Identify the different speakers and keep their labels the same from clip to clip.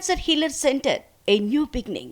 Speaker 1: Cancer Healer Center, a new beginning.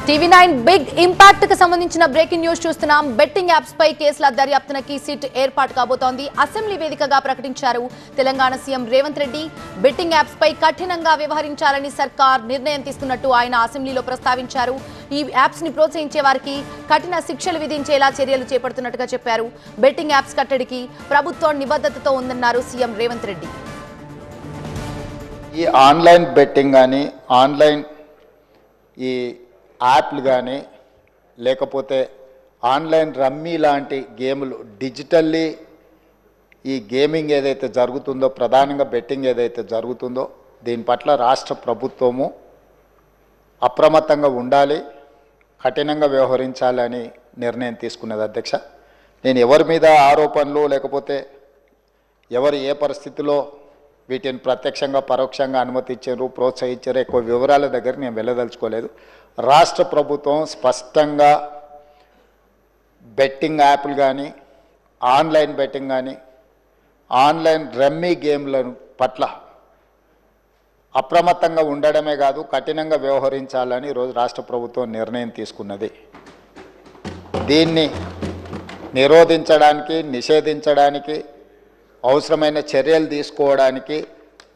Speaker 2: TV9 big impact కు సంబంధించిన breaking news చూస్తున్నాం. Betting apps పై కేసుల దర్యాప్తునకి సిట్ ఏర్పాటు కాబోతోంది. అసెంబ్లీ వేదికగా ప్రకటించారు Telangana CM Revanth Reddy. Betting apps పై కఠినంగా వ్యవహరించాలని సర్కార్ నిర్ణయం తీసుకున్నట్టు ఆయన అసెంబ్లీలో ప్రస్తావించారు. ఈ యాప్స్ ని ప్రోత్సహించే వారికి కఠిన శిక్షలు విధించేలా చర్యలు చేపడుతున్నట్టుగా చెప్పారు. బెట్టింగ్ యాప్స్ కట్టడికి ప్రభుత్వం నిబద్ధతతో ఉందన్నారు సీఎం రేవంత్ రెడ్డి.
Speaker 3: ఈ ఆన్లైన్ బెట్టింగ్ కానీ ఆన్లైన్ ఈ యాప్లు కానీ లేకపోతే ఆన్లైన్ రమ్మీ లాంటి గేములు డిజిటల్లీ ఈ గేమింగ్ ఏదైతే జరుగుతుందో ప్రధానంగా బెట్టింగ్ ఏదైతే జరుగుతుందో దీని పట్ల రాష్ట్ర ప్రభుత్వము అప్రమత్తంగా ఉండాలి, కఠినంగా వ్యవహరించాలని నిర్ణయం తీసుకున్నది అధ్యక్ష. నేను ఎవరి మీద ఆరోపణలు లేకపోతే ఎవరు ఏ పరిస్థితిలో వీటిని ప్రత్యక్షంగా పరోక్షంగా అనుమతించారు, ప్రోత్సహించారు, ఎక్కువ వివరాల దగ్గర నేను వెళ్ళదలుచుకోలేదు. రాష్ట్ర ప్రభుత్వం స్పష్టంగా బెట్టింగ్ యాప్లు కానీ ఆన్లైన్ బెట్టింగ్ కానీ ఆన్లైన్ రమ్మీ గేమ్ల పట్ల అప్రమత్తంగా ఉండడమే కాదు కఠినంగా వ్యవహరించాలని ఈరోజు రాష్ట్ర ప్రభుత్వం నిర్ణయం తీసుకున్నది. దీన్ని నిరోధించడానికి నిషేధించడానికి అవసరమైన చర్యలు తీసుకోవడానికి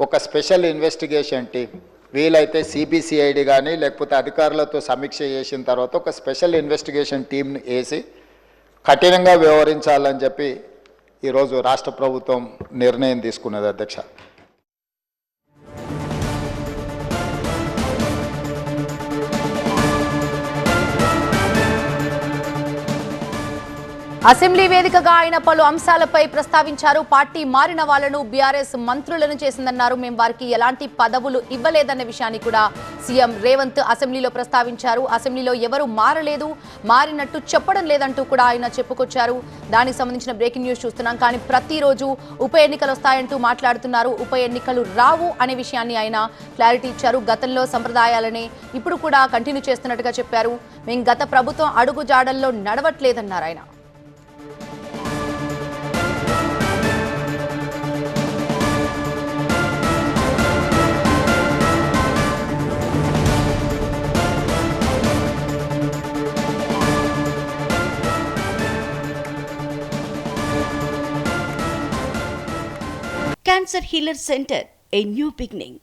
Speaker 3: ఒక స్పెషల్ ఇన్వెస్టిగేషన్ టీం వీలైతే సిబిసిఐడి కానీ లేకపోతే అధికారులతో సమీక్ష చేసిన తర్వాత ఒక స్పెషల్ ఇన్వెస్టిగేషన్ టీంని వేసి కఠినంగా వ్యవహరించాలని చెప్పి ఈరోజు రాష్ట్ర ప్రభుత్వం నిర్ణయం తీసుకున్నది అధ్యక్ష.
Speaker 2: అసెంబ్లీ వేదికగా ఆయన పలు అంశాలపై ప్రస్తావించారు. పార్టీ మారిన వాళ్లను బీఆర్ఎస్ మంత్రులను చేసిందన్నారు. మేము వారికి ఎలాంటి పదవులు ఇవ్వలేదన్న విషయాన్ని కూడా సీఎం రేవంత్ అసెంబ్లీలో ప్రస్తావించారు. అసెంబ్లీలో ఎవరు మారలేదు, మారినట్టు చెప్పడం లేదంటూ కూడా ఆయన చెప్పుకొచ్చారు. దానికి సంబంధించిన బ్రేకింగ్ న్యూస్ చూస్తున్నాం. కానీ ప్రతిరోజు ఉప ఎన్నికలు వస్తాయంటూ మాట్లాడుతున్నారు. ఉప ఎన్నికలు రావు అనే విషయాన్ని ఆయన క్లారిటీ ఇచ్చారు. గతంలో సంప్రదాయాలనే ఇప్పుడు కూడా కంటిన్యూ చేస్తున్నట్టుగా చెప్పారు. మేము గత ప్రభుత్వం అడుగు జాడల్లో నడవట్లేదన్నారు ఆయన.
Speaker 1: Cancer Healer Center, a new beginning.